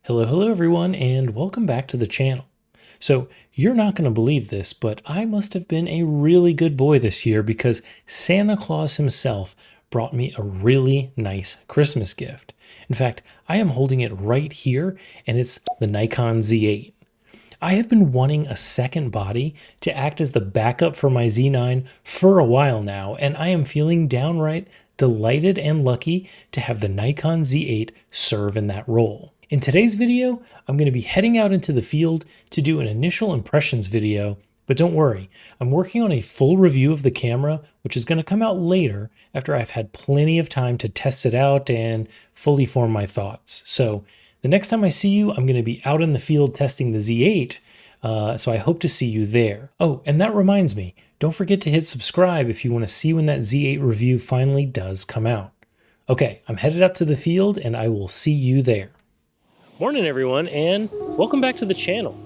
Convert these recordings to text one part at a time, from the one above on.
Hello everyone, and welcome back to the channel. So, you're not going to believe this, but I must have been a really good boy this year because Santa Claus himself brought me a really nice Christmas gift. In fact, I am holding it right here, and it's the Nikon Z8. I have been wanting a second body to act as the backup for my Z9 for a while now, and I am feeling downright delighted and lucky to have the Nikon Z8 serve in that role. In today's video, I'm going to be heading out into the field to do an initial impressions video, but don't worry, I'm working on a full review of the camera, which is going to come out later after I've had plenty of time to test it out and fully form my thoughts. So the next time I see you, I'm going to be out in the field testing the Z8, so I hope to see you there. Oh, and that reminds me, don't forget to hit subscribe if you want to see when that Z8 review finally does come out. Okay, I'm headed up to the field and I will see you there. Morning everyone, and welcome back to the channel.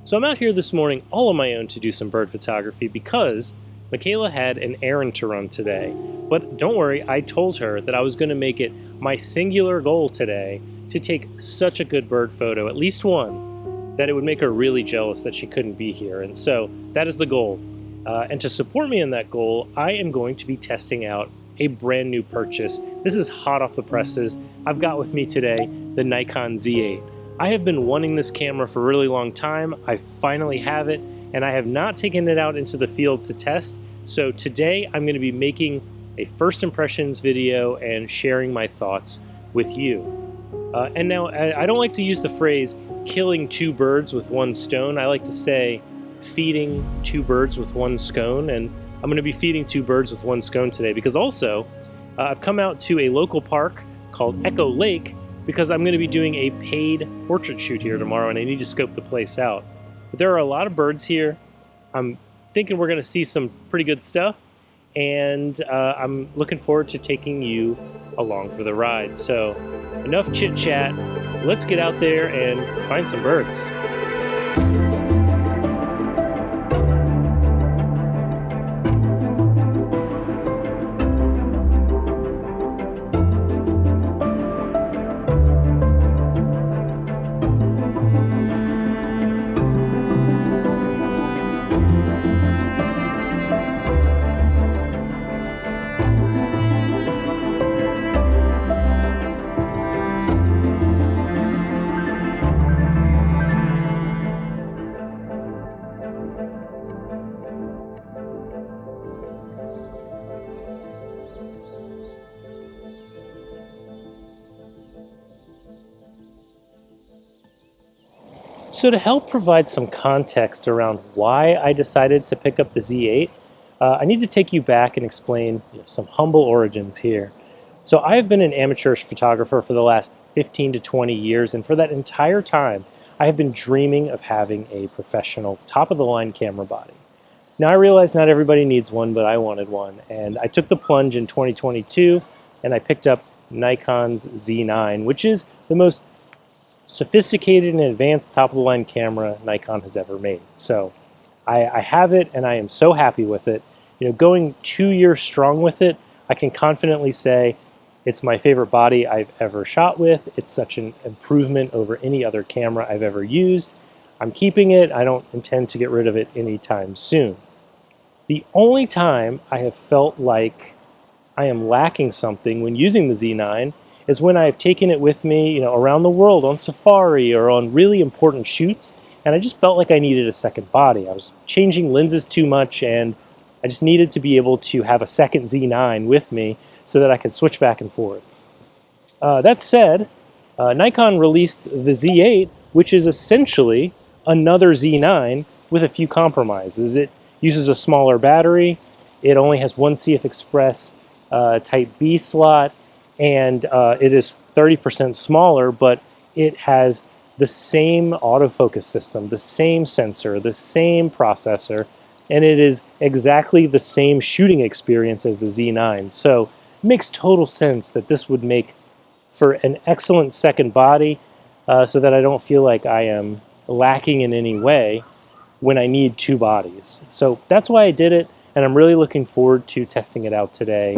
So I'm out here this morning all on my own to do some bird photography because Michaela had an errand to run today. But don't worry, I told her that I was going to make it my singular goal today to take such a good bird photo, at least one, that it would make her really jealous that she couldn't be here. And so that is the goal. And to support me in that goal, I am going to be testing out a brand new purchase. This is hot off the presses. I've got with me today the Nikon Z8. I have been wanting this camera for a really long time. I finally have it, and I have not taken it out into the field to test. So today I'm going to be making a first impressions video and sharing my thoughts with you. And now I don't like to use the phrase killing two birds with one stone. I like to say feeding two birds with one scone, and I'm going to be feeding two birds with one scone today because also I've come out to a local park called Echo Lake because I'm going to be doing a paid portrait shoot here tomorrow and I need to scope the place out. But there are a lot of birds here. I'm thinking we're going to see some pretty good stuff, and I'm looking forward to taking you along for the ride. So enough chit chat. Let's get out there and find some birds. So to help provide some context around why I decided to pick up the Z8, I need to take you back and explain some humble origins here. So I've been an amateur photographer for the last 15 to 20 years, and for that entire time, I have been dreaming of having a professional top-of-the-line camera body. Now I realize not everybody needs one, but I wanted one, and I took the plunge in 2022, and I picked up Nikon's Z9, which is the most sophisticated and advanced top-of-the-line camera Nikon has ever made. So I have it, and I am so happy with it. Going 2 years strong with it, I can confidently say it's my favorite body I've ever shot with. It's such an improvement over any other camera I've ever used. I'm keeping it. I don't intend to get rid of it anytime soon. The only time I have felt like I am lacking something when using the Z9 is when I've taken it with me, around the world on safari or on really important shoots, and I just felt like I needed a second body. I was changing lenses too much, and I just needed to be able to have a second Z9 with me so that I could switch back and forth. That said, Nikon released the Z8, which is essentially another Z9 with a few compromises. It uses a smaller battery, it only has one CF Express Type B slot, and it is 30% smaller, but it has the same autofocus system, the same sensor, the same processor, and it is exactly the same shooting experience as the Z9. So it makes total sense that this would make for an excellent second body so that I don't feel like I am lacking in any way when I need two bodies. So that's why I did it, and I'm really looking forward to testing it out today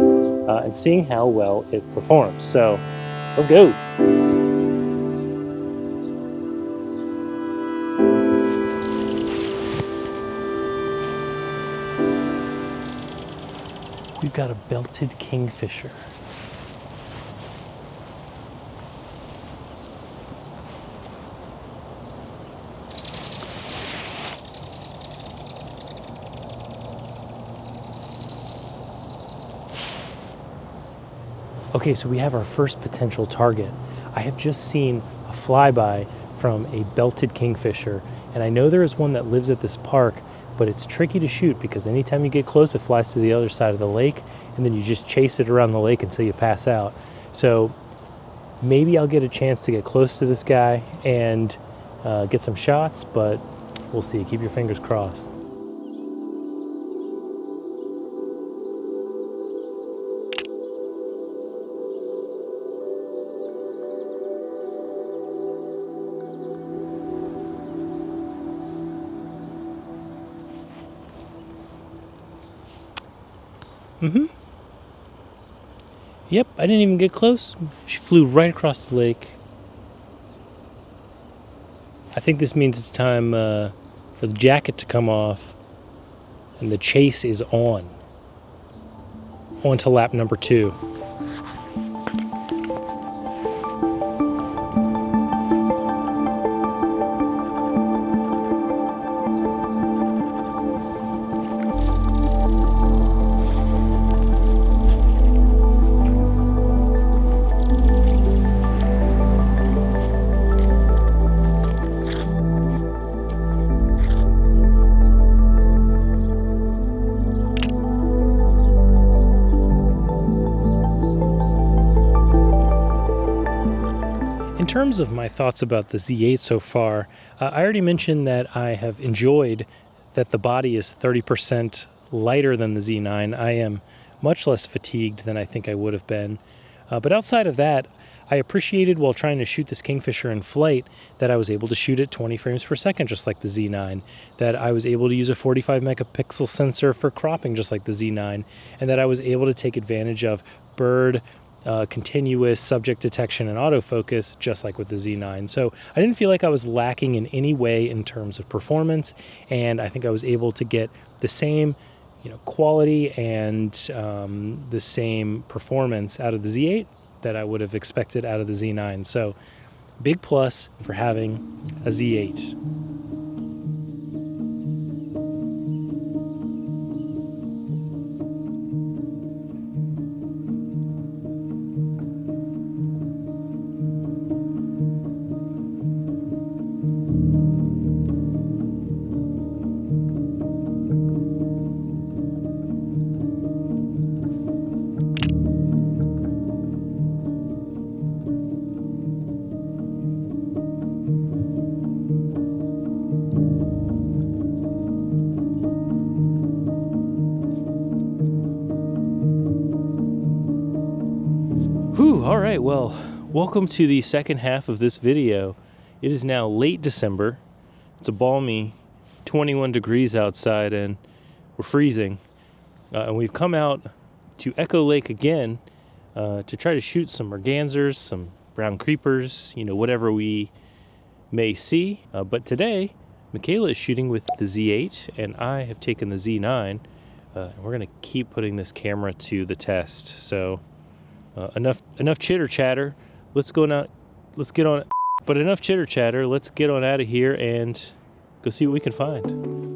and seeing how well it performs. So let's go. We've got a belted kingfisher. Okay, so we have our first potential target. I have just seen a flyby from a belted kingfisher, and I know there is one that lives at this park, but it's tricky to shoot because anytime you get close, it flies to the other side of the lake, and then you just chase it around the lake until you pass out. So maybe I'll get a chance to get close to this guy and get some shots, but we'll see. Keep your fingers crossed. Yep, I didn't even get close. She flew right across the lake. I think this means it's time for the jacket to come off, and the chase is on. On to lap number 2. In terms of my thoughts about the Z8 so far, I already mentioned that I have enjoyed that the body is 30% lighter than the Z9. I am much less fatigued than I think I would have been. But outside of that, I appreciated while trying to shoot this kingfisher in flight that I was able to shoot at 20 frames per second just like the Z9, that I was able to use a 45 megapixel sensor for cropping just like the Z9, and that I was able to take advantage of bird continuous subject detection and autofocus just like with the Z9. So I didn't feel like I was lacking in any way in terms of performance, and I think I was able to get the same quality and the same performance out of the Z8 that I would have expected out of the Z9. So big plus for having a Z8. All right, well, welcome to the second half of this video. It is now late December. It's a balmy 21 degrees outside and we're freezing. And we've come out to Echo Lake again to try to shoot some mergansers, some brown creepers, whatever we may see. But today, Michaela is shooting with the Z8 and I have taken the Z9. And we're going to keep putting this camera to the test. So enough chitter chatter. Let's get on. But enough chitter chatter. Let's get on out of here and go see what we can find.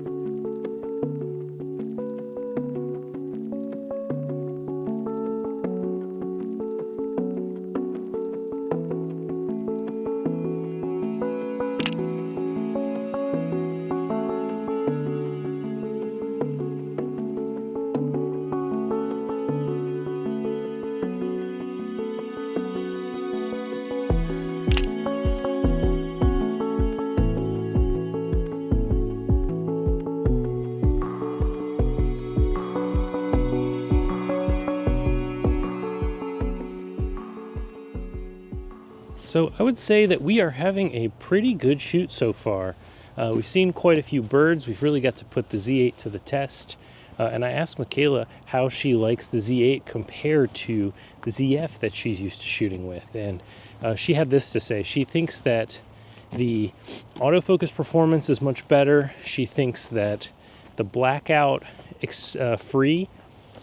So I would say that we are having a pretty good shoot so far. We've seen quite a few birds. We've really got to put the Z8 to the test. And I asked Michaela how she likes the Z8 compared to the ZF that she's used to shooting with. And she had this to say. She thinks that the autofocus performance is much better. She thinks that the blackout free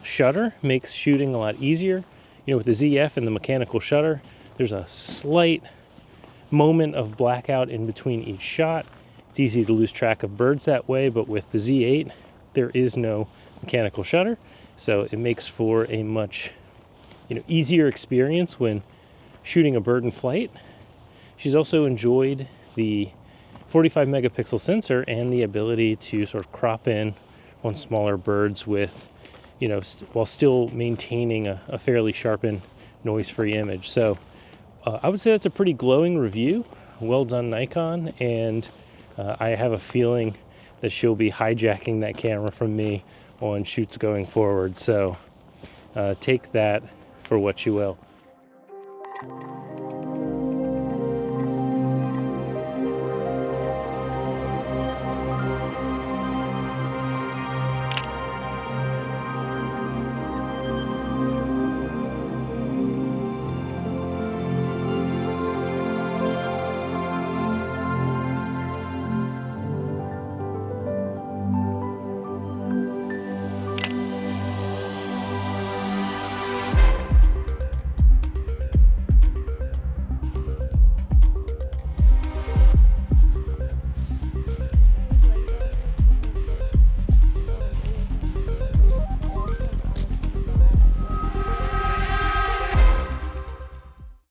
shutter makes shooting a lot easier. You know, with the ZF and the mechanical shutter, there's a slight moment of blackout in between each shot. It's easy to lose track of birds that way, but with the Z8, there is no mechanical shutter, so it makes for a much, easier experience when shooting a bird in flight. She's also enjoyed the 45 megapixel sensor and the ability to sort of crop in on smaller birds with, while still maintaining a fairly sharpened, noise-free image. So I would say that's a pretty glowing review. Well done, Nikon, and I have a feeling that she'll be hijacking that camera from me on shoots going forward. So take that for what you will.